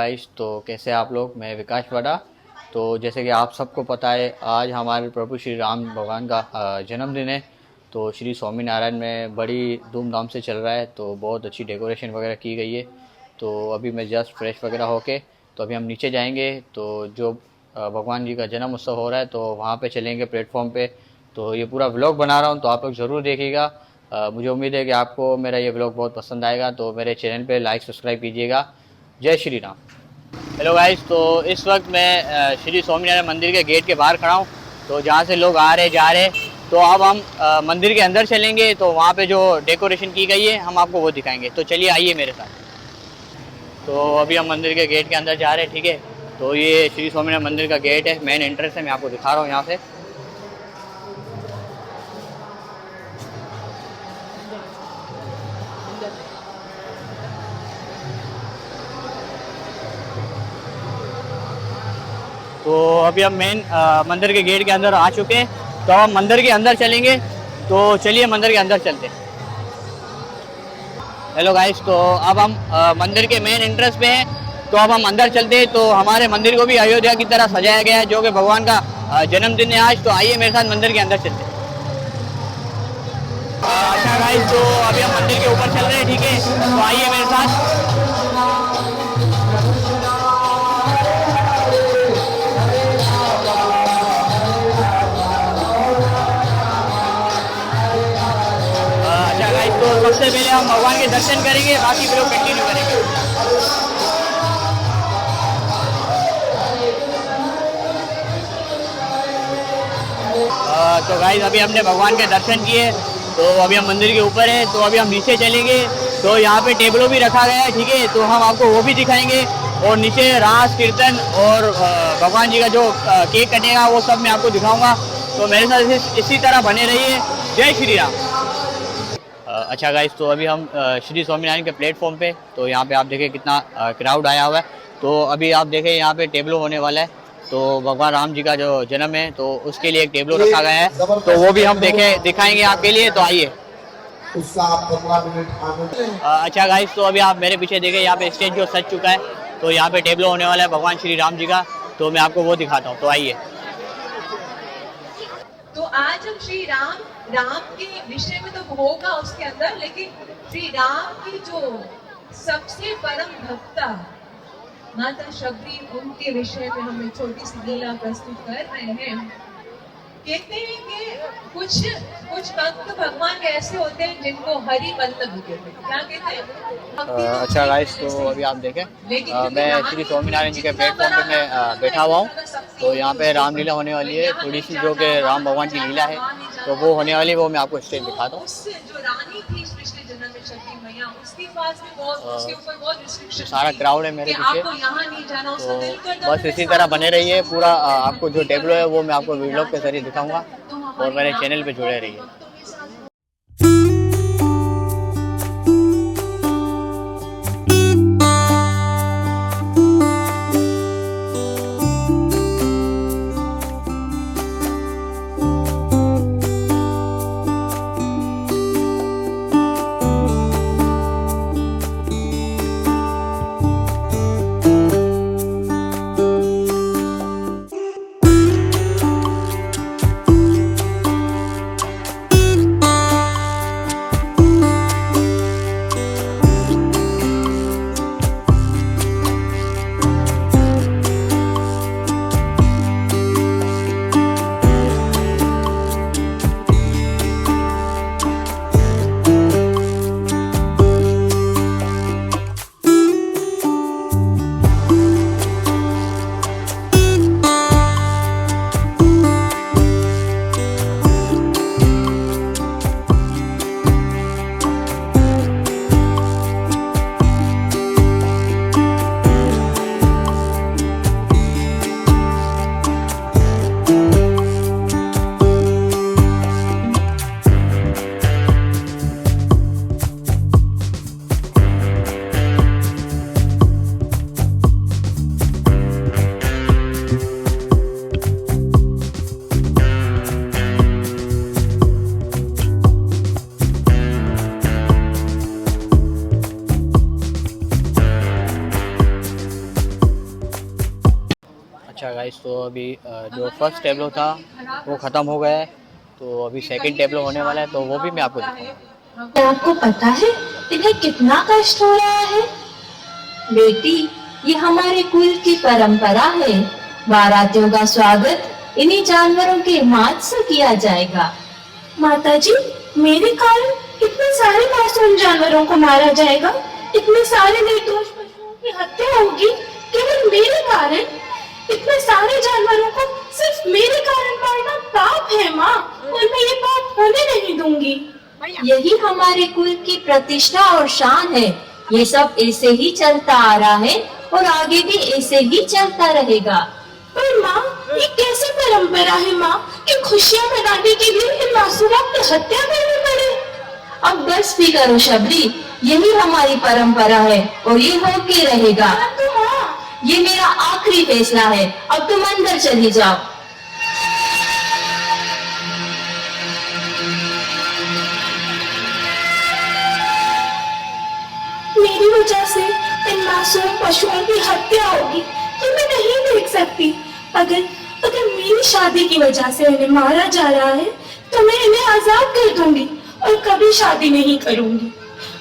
Guys, तो कैसे आप लोग। मैं विकास वाडा। तो जैसे कि आप सबको पता है, आज हमारे प्रभु श्री राम भगवान का जन्मदिन है। तो श्री स्वामीनारायण में बड़ी धूमधाम से चल रहा है, तो बहुत अच्छी डेकोरेशन वगैरह की गई है। तो अभी मैं जस्ट फ्रेश वगैरह होके तो अभी हम नीचे जाएंगे। तो जो भगवान जी का जन्म उत्सव हो रहा है, तो वहाँ पे चलेंगे प्लेटफॉर्म पे। तो ये पूरा व्लॉग बना रहा हूँ, तो आप लोग ज़रूर देखिएगा। मुझे उम्मीद है कि आपको मेरा ये व्लॉग बहुत पसंद आएगा। तो मेरे चैनल पे लाइक सब्सक्राइब कीजिएगा। जय श्री राम। हेलो गाइस, तो इस वक्त मैं श्री स्वामीनारायण मंदिर के गेट के बाहर खड़ा हूँ। तो जहाँ से लोग आ रहे जा रहे, तो अब हम मंदिर के अंदर चलेंगे। तो वहाँ पे जो डेकोरेशन की गई है, हम आपको वो दिखाएंगे। तो चलिए आइए मेरे साथ। तो अभी हम मंदिर के गेट के अंदर जा रहे हैं, ठीक है। तो ये श्री स्वामीनारायण मंदिर का गेट है, मेन एंट्रेंस है। मैं आपको दिखा रहा हूँ यहाँ से। तो अभी हम मेन मंदिर के गेट के अंदर आ चुके हैं। तो हम मंदिर के अंदर चलेंगे। तो चलिए मंदिर के अंदर चलते हैं। हेलो गाइस, तो अब हम मंदिर के मेन एंट्रेंस पे हैं। तो अब हम अंदर चलते हैं। तो हमारे मंदिर को भी अयोध्या की तरह सजाया गया है, जो कि भगवान का जन्मदिन है आज। तो आइए मेरे साथ मंदिर के अंदर चलते हैं। अच्छा गाइस, तो अभी हम मंदिर के ऊपर चल रहे हैं, ठीक है। तो आइए मेरे साथ। तो सबसे पहले हम भगवान के दर्शन करेंगे, बाकी फिर कंटिन्यू करेंगे। तो गाइस, अभी हमने भगवान के दर्शन किए। तो अभी हम मंदिर के ऊपर हैं। तो अभी हम नीचे चलेंगे। तो यहाँ पे टेबलों भी रखा गया है, ठीक है। तो हम आपको वो भी दिखाएंगे। और नीचे रास कीर्तन और भगवान जी का जो केक कटेगा, वो सब मैं आपको दिखाऊंगा। तो मेरे साथ इसी तरह बने रहिए। जय श्री राम। अच्छा गाइस, तो अभी हम श्री स्वामीनारायण के प्लेटफॉर्म पे। तो यहाँ पे आप देखें कितना क्राउड आया हुआ है। तो अभी आप देखें यहाँ पे टेबलो होने वाला है। तो भगवान राम जी का जो जन्म है, तो उसके लिए एक टेबलो रखा गया है। तो वो भी हम दिखाएंगे आपके लिए। तो आइए। अच्छा गाइस, तो अभी आप मेरे पीछे देखें, यहाँ पे स्टेज जो सज चुका है। तो यहाँ पे टेबलो होने वाला है भगवान श्री राम जी का। तो मैं आपको वो दिखाता हूँ। तो आइए। तो आज हम श्री राम के विषय में तो होगा उसके अंदर, लेकिन श्री राम की जो सबसे परम भक्ता माता शबरी, उनके विषय में हम एक छोटी सी लीला प्रस्तुत कर रहे हैं। कहते हैं कि कुछ भक्त भगवान के ऐसे होते हैं जिनको हरि मतलब कहते हैं। क्या कहते हैं? अच्छा गाइस, तो अभी आप देखें, मैं श्री स्वामीनारायण जी के प्लेटफॉर्म पे मैं बैठा हुआ हूँ। तो यहाँ पे रामलीला होने वाली है, थोड़ी सी, जो कि राम भगवान की लीला है। तो वो होने वाली है, वो मैं आपको स्टेज दिखाता हूँ। जो रानी थी पिछले जन्म में शक्ति मैया, उसके पास में उसके ऊपर बहुत रिस्ट्रिक्शन, सारा क्राउड है मेरे पीछे। आपको यहाँ नहीं जाना, उसका दिल करता। बस इसी तरह बने रहिए। पूरा आपको जो टेबलो है, वो मैं आपको वीडियो के जरिए दिखाऊंगा। और मेरे चैनल पे जुड़े रहिए। तो अभी जो फर्स्ट टेबलो था वो ख़त्म हो गया है, तो अभी सेकंड टेबलो होने वाला है, तो वो भी मैं आपको दिखाऊंगा। क्या आपको पता है इन्हें कितना कष्ट हो रहा है? बेटी, ये हमारे कुल की परंपरा है। बारातियों का स्वागत इन्हीं जानवरों के मांस से किया जाएगा। माताजी, मेरे कारण इतने सारे मासूम जानवरों को मारा जाएगा, इतने सारे निर्दोष पशुओं की हत्या होगी केवल मेरे कारण। इतने सारे जानवरों को सिर्फ मेरे कारण मारना पाप है माँ, और मैं ये पाप होने नहीं दूंगी। यही हमारे कुल की प्रतिष्ठा और शान है। ये सब ऐसे ही चलता आ रहा है और आगे भी ऐसे ही चलता रहेगा। पर माँ, ये कैसी परंपरा है माँ कि खुशियाँ मनाने के लिए इन मासूमों की हत्या करनी पड़े? अब बस भी करो शबरी, यही हमारी परंपरा है और ये होके रहेगा। तो माँ, ये मेरा आखिरी फैसला है, अब तुम अंदर चली जाओ। मेरी वजह से इन मासूम पशुओं की हत्या होगी, ये मैं नहीं देख सकती। अगर मेरी शादी की वजह से इन्हें मारा जा रहा है तो मैं इन्हें आजाद कर दूंगी और कभी शादी नहीं करूंगी।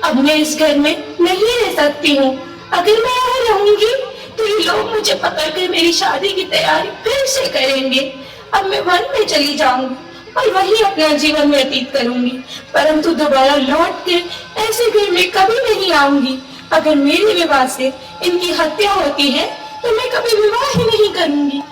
अब मैं इस घर में नहीं रह सकती हूँ। अगर मैं यहाँ रहूंगी तो ये लोग मुझे पकड़कर मेरी शादी की तैयारी फिर से करेंगे। अब मैं वन में चली जाऊंगी और वही अपना जीवन व्यतीत करूंगी, परंतु दोबारा लौट के ऐसे घर में कभी नहीं आऊंगी। अगर मेरे विवाह से इनकी हत्या होती है तो मैं कभी विवाह ही नहीं करूंगी।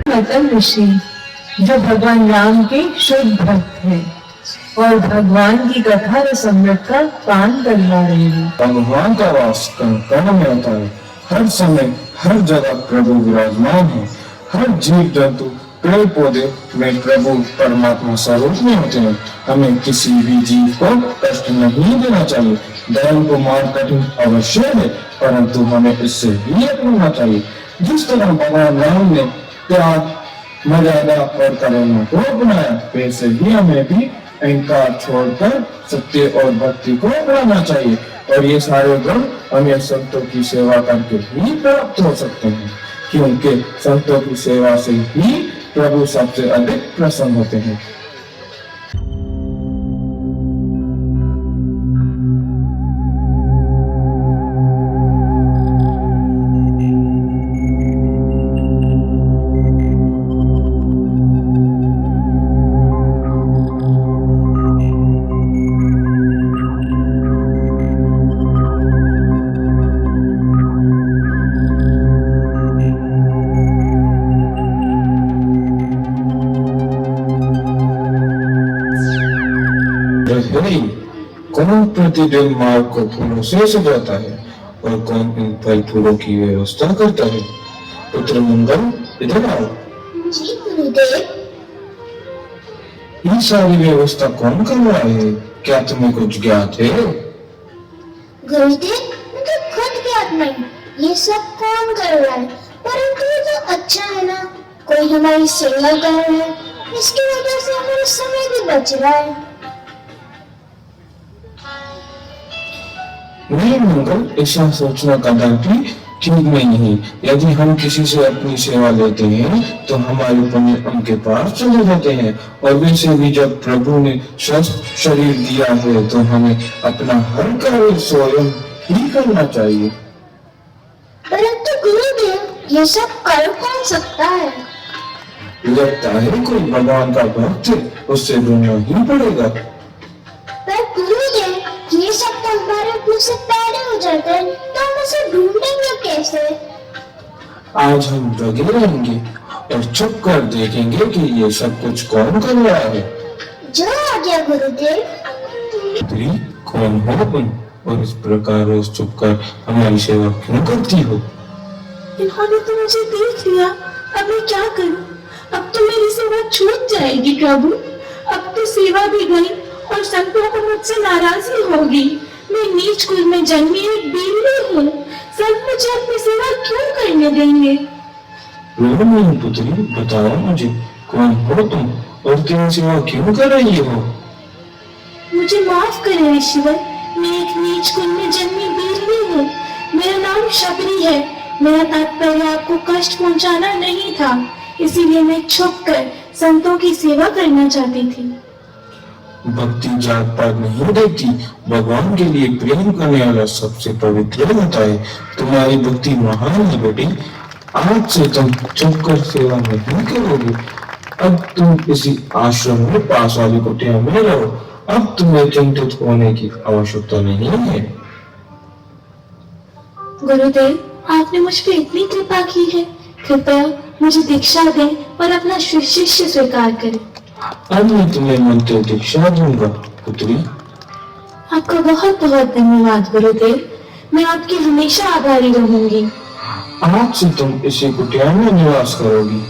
गौतम ऋषि जो भगवान राम के शुद्ध भक्त हैं और भगवान की कथा रसमृत का पान करवा रहे हैं। भगवान का वास कण कण में होता है। हर समय हर जगह प्रभु विराजमान है। हर जीव जंतु पेड़ पौधे में प्रभु परमात्मा स्वरूप में होते हैं। हमें किसी भी जीव को कष्ट नहीं देना चाहिए। धर्म को मार कठिन अवश्य है, परंतु हमें इससे भी अपनाना चाहिए। जिस तरह भगवान राम ने प्यार, मर्यादा और करुणा को अपनाया, वैसे ही हमें भी अहंकार छोड़कर सत्य और भक्ति को अपनाना चाहिए। और ये सारे गुण हमें संतों की सेवा करके ही प्राप्त हो सकते हैं, क्योंकि संतों की सेवा से ही प्रभु सबसे अधिक प्रसन्न होते हैं। कौन प्रतिदिन मार्ग को फूलों से सजाता है और कौन इन फल फूलों की व्यवस्था करता है? पुत्र मंगल, इधर आओ। जी गुरुदेव। ये सारी व्यवस्था कौन कर रहा है? क्या तुम्हें कुछ ज्ञात है? गुरुदेव, मुझे खुद ज्ञात नहीं ये सब कौन कर रहा है, परंतु ये तो अच्छा है ना, कोई हमारी सेवा कर रहा है, इसकी वजह से हमारा समय भी बच रहा है। नहीं मंगल, ऐसा सोचना कदापि ठीक नहीं है। यदि हम किसी से अपनी सेवा लेते हैं तो हमारे पुण्य उनके पास चले जाते हैं, और वैसे भी जब प्रभु ने स्वस्थ शरीर दिया है तो हमें अपना हर कार्य स्वयं ही करना चाहिए। परंतु गुरुदेव, ये सब कर कौन सकता है? लगता है कोई भगवान का भक्त है, उससे ढूंढना ही पड़ेगा। पर गुरुदेव, ये सब तो हमारे मुंह से पैदा हो जाता है, तो हम उसे ढूंढेंगे कैसे? आज हम लगे रहेंगे और छुप कर देखेंगे कि ये सब कुछ कौन कर रहा है। जो आ गया गुरुदेव। पुत्री, कौन हो तुम और इस प्रकार रोज छुप कर हमारी सेवा क्यों करती हो? इन्होंने तो मुझे देख लिया, अब मैं क्या करूं? अब तो मेरी सेवा छूट जाएगी प्रभु। अब तो सेवा भी गई और संतों को मुझसे नाराजगी होगी। मैं नीच कुल में जन्मी एक बिल्ली हूँ, सब मुझे अपनी सेवा क्यों करने देंगे? रो नहीं पुत्री, बताओ मुझे कौन हो तुम और क्यों सेवा क्यों कर रही हो? मुझे माफ करें ईश्वर, मैं एक नीच कुल में जन्मी बिल्ली हूँ। मेरा नाम शबरी है। मेरा तात्पर्य आपको कष्ट पहुंचाना नहीं था, इसीलिए मैं छुपकर संतों की सेवा करना चाहती थी। भक्ति जात पात नहीं देखती, भगवान के लिए प्रेम करने वाला सबसे पवित्र होता है। तुम्हारी भक्ति महान है बेटी। आज से तुम छुपकर सेवा नहीं करोगे। अब तुम किसी आश्रम में पास वाली कुटिया में रहो। अब तुम्हें चिंतित होने की आवश्यकता नहीं है। गुरुदेव, आपने मुझ पे इतनी कृपा की है, कृपया मुझे दीक्षा दें और अपना शिष्य स्वीकार करें। अब मैं तुम्हें मंत्र दीक्षा दूंगा पुत्री। आपका बहुत बहुत धन्यवाद गुरुदेव, मैं आपकी हमेशा आभारी रहूंगी। आज से तुम इसी कुटिया में निवास करोगी।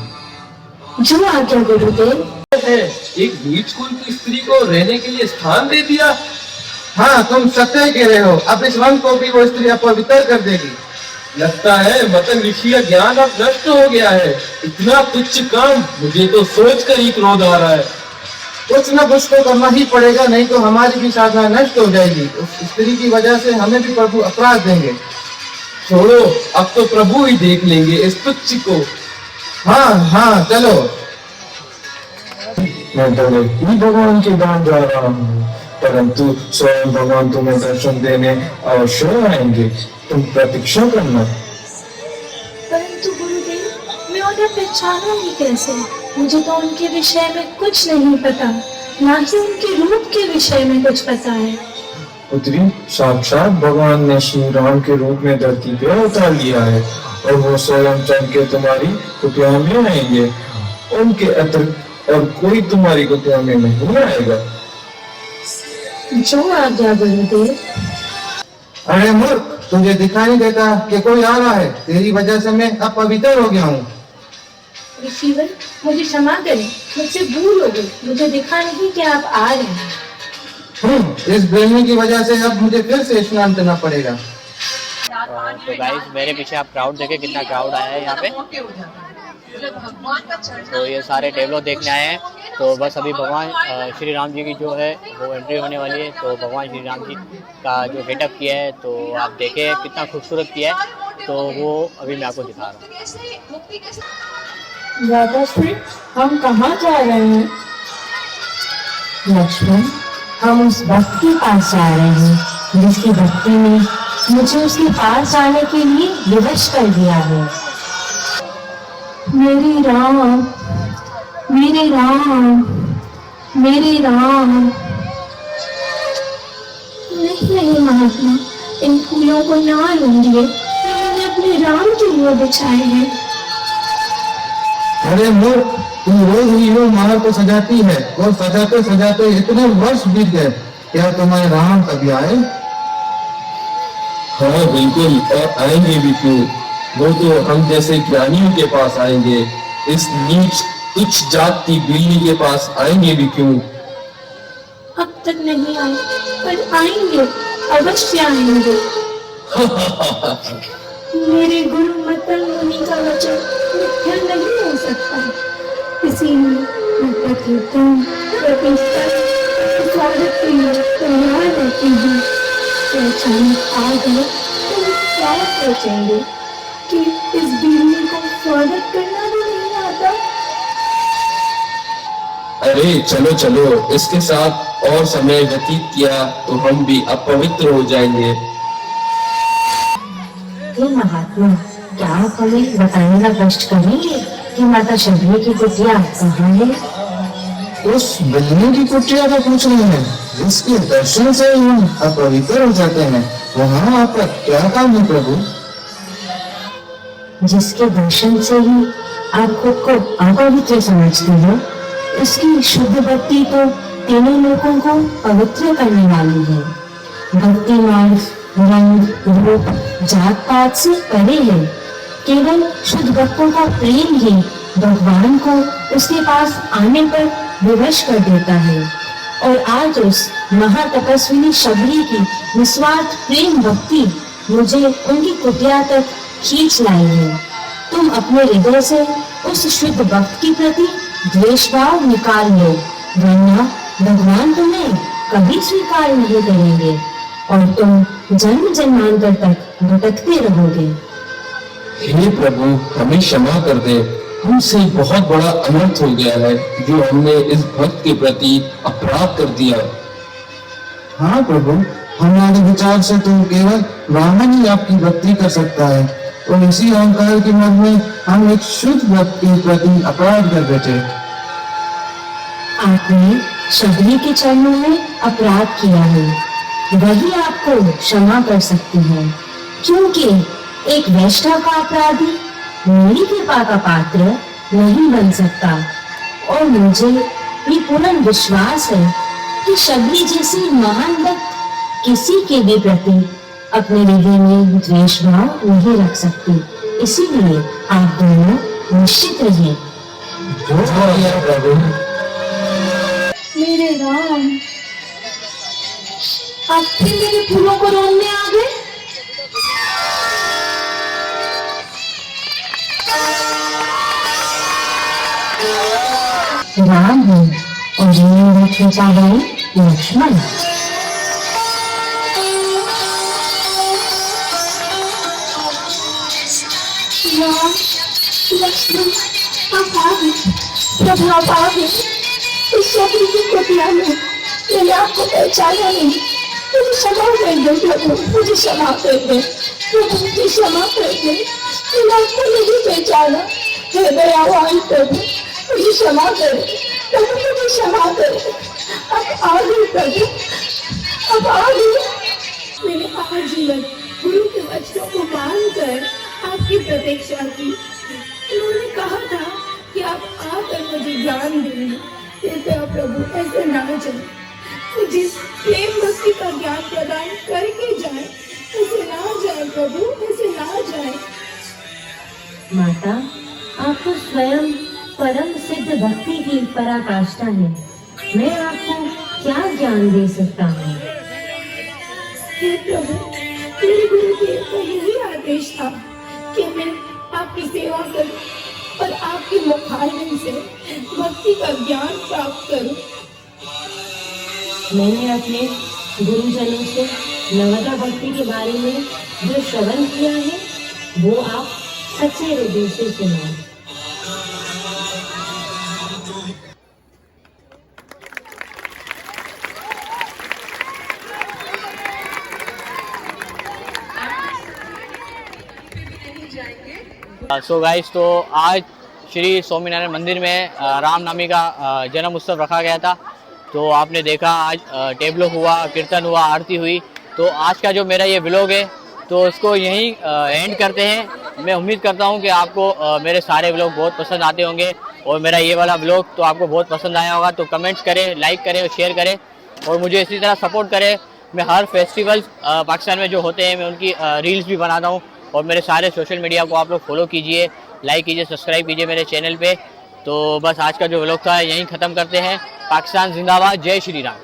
जो आज्ञा गुरुदेव। है, एक नीच कुल की स्त्री को रहने के लिए स्थान दे दिया। हाँ, तुम सत्य कह रहे हो। अब इस वन को भी वो स्त्री अपवित्र कर देगी। लगता है मतन ऋषि का ज्ञान अब नष्ट हो गया है। इतना तुच्छ काम, मुझे तो सोच कर ही क्रोध आ रहा है। कुछ न कुछ तो करना ही पड़ेगा, नहीं तो हमारी भी साधना नष्ट हो जाएगी। उस स्त्री की वजह से हमें भी प्रभु अपराध देंगे। छोड़ो, अब तो प्रभु ही देख लेंगे इस तुच्छ को। हाँ हाँ, चलो। मैं भले ही भगवान के दान जा रहा हूँ, परंतु स्वयं भगवान तुम्हें दर्शन देने अवश्य आएंगे। तुम प्रतीक्षा करना। परंतु गुरुदेव, मैं उन्हें पहचानूंगी कैसे? मुझे तो उनके विषय में कुछ नहीं पता, ना ही उनके रूप के विषय में कुछ पता है। पुत्री, साक्षात भगवान ने श्री राम के रूप में धरती पे अवतार लिया है और वो स्वयं चल के तुम्हारी कुटिया में आएंगे। उनके अतिरिक्त और कोई तुम्हारी कुटिया में नहीं आएगा। जो आज्ञा गुरुदेव। अरे मूर्ख, तुझे दिखाई नहीं देता कि कोई आ रहा है? तेरी वजह से मैं अपवित्र हो गया हूँ। ऋषिवर, मुझे क्षमा करें, मुझसे भूल हो गई। मुझे दिखा नहीं कि आप आ रहे हैं। इस बेलनी की वजह से अब मुझे फिर से स्नान करना पड़ेगा। तो गाइस, मेरे पीछे आप क्राउड देखे, कितना क्राउड आया है यहाँ पे। तो ये सारे टेबलों देखने आए हैं। तो बस अभी भगवान श्री राम जी की जो है वो एंट्री होने वाली है। तो भगवान श्री राम जी का जो गेटअप किया है, तो आप देखें कितना खूबसूरत किया है। तो वो अभी मैं आपको दिखा रहा हूँ। राधाश्री, हम कहाँ जा रहे हैं? लक्ष्मण, हम उस भक्त के पास जा रहे हैं जिसकी भक्ति ने मुझे उसके पास जाने के लिए विवश कर दिया है। मेरे राम, मेरे राम, मेरे राम। नहीं महात्मा, इन फूलों को ना लूंगिए, मैंने अपने राम के लिए बिछाए हैं। अरे मूर्ख, तुम रोज ही यूं माला को सजाती है और सजाते सजाते इतने वर्ष बीत गए, क्या तुम्हारे राम कभी आए? हाँ बिल्कुल, और आएंगे भी क्यों? वो तो हम जैसे ज्ञानियों के पास आएंगे, इस नीच तुच्छ जात की बिल्ली के पास आएंगे भी क्यों? अब तक नहीं आए, पर आएंगे, अवश्य आएंगे। मेरे गुरु मतन मुनि का वचन मिथ्या नहीं हो सकता, इसीलिए मैं प्रतिदिन स्वागत के लिए तैयार रहती हूँ। तो अचानक आ गए तो क्या सोचेंगे कि इस बिल्ली को स्वागत करना भी नहीं आता। अरे चलो चलो, इसके साथ और समय व्यतीत किया तो हम भी अपवित्र हो जाएंगे। हे महात्मा, क्या आप हमें बताने का कष्ट करेंगे कि माता शबरी की कुटिया कहाँ है? उस बिल्ली की कुटिया का पूछ रहे हैं जिसके दर्शन से ही हम अपवित्र हो जाते हैं। वहाँ आपका क्या काम है प्रभु? जिसके दर्शन से ही आप खुद को अपवित्र समझते हो, उसकी शुद्ध भक्ति तो तीनों लोगों को पवित्र करने वाली है। भक्ति मार्ग रंग रूप जात पात से परे है। केवल शुद्ध भक्तों का प्रेम ही भगवान को उसके पास आने पर विवश कर देता है। और आज उस महातपस्विनी शबरी की निस्वार्थ प्रेम भक्ति मुझे उनकी कुटिया तक खींच लाई है। तुम अपने हृदय से उस शुद्ध भक्त के प्रति द्वेष भाव निकाल लो, वरना भगवान तुम्हें कभी स्वीकार नहीं करेंगे और तुम जन्म जन्मांतर तक भटकते रहोगे। हे प्रभु, हमें क्षमा कर दे। हमसे बहुत बड़ा अनर्थ हो गया है जो हमने इस भक्त के प्रति अपराध कर दिया। हाँ प्रभु, हमारे विचार से तो केवल ब्राह्मण ही आपकी भक्ति कर सकता है और इसी अहंकार के मद में हम एक शुद्ध भक्त के प्रति अपराध कर बैठे। आपने शबरी के चरणों में अपराध किया है, वही आपको क्षमा कर सकती है, क्योंकि एक वैष्णव का अपराधी मेरी कृपा का पात्र नहीं बन सकता। और मुझे ये पूर्ण विश्वास है कि शबरी जैसी महान भक्त किसी के भी प्रति अपने हृदय में द्वेष भाव नहीं रख सकती। इसीलिए आप दोनों निश्चित रहिए। प्रभु, मेरे राम, आप फिर मेरे फूलों को रोने आ गए? राम है और जिन्हें खींचा गए लक्ष्मण। राम, लक्ष्मण, आप आ गए। प्रभु आप आ गए। इस शबरी की कुटिया में मैंने आपको पहचाना नहीं। मुझे क्षमा कर दो प्रभु, मुझे क्षमा कर दो प्रभु, मुझे क्षमा कर दो। मैंने आपको नहीं पहचाना। हे दयावान प्रभु, मुझे क्षमा करो प्रभु, मुझे क्षमा करो। अब आ गए प्रभु, अब आ गए। मैंने आजीवन गुरु के वचनों को मानकर आपकी प्रतीक्षा की। उन्होंने कहा था कि आप आकर मुझे ज्ञान देंगे। कृपया प्रभु ऐसे ना जाए, जिस प्रेम भक्ति का ज्ञान प्रदान करके जाए ऐसे ना जाए प्रभु, ऐसे ना जाए। माता, आपको स्वयं परम सिद्ध भक्ति की पराकाष्ठा है। मैं आपको क्या ज्ञान दे सकता हूँ? हे प्रभु, मेरे गुरुदेव का यही आदेश था कि मैं आपकी सेवा करूं और आपके मुखारविंद से भक्ति का ज्ञान प्राप्त करूं। मैंने अपने गुरुजनों से नवदा भक्ति के बारे में जो श्रवण किया है वो आप सच्चे हृदय से सुनाओ। सो गाइस, तो आज श्री स्वामीनारायण मंदिर में रामनवमी का जन्म उत्सव रखा गया था। तो आपने देखा आज टेबलो हुआ, कीर्तन हुआ, आरती हुई। तो आज का जो मेरा ये व्लॉग है तो उसको यहीं एंड करते हैं। मैं उम्मीद करता हूँ कि आपको मेरे सारे व्लॉग बहुत पसंद आते होंगे और मेरा ये वाला व्लॉग तो आपको बहुत पसंद आया होगा। तो कमेंट्स करें, लाइक करें और शेयर करें और मुझे इसी तरह सपोर्ट करें। मैं हर फेस्टिवल पाकिस्तान में जो होते हैं मैं उनकी रील्स भी बनाता हूँ और मेरे सारे सोशल मीडिया को आप लोग फॉलो कीजिए, लाइक कीजिए, सब्सक्राइब कीजिए मेरे चैनल पे। तो बस आज का जो व्लॉग था यहीं ख़त्म करते हैं। पाकिस्तान जिंदाबाद, जय श्री राम।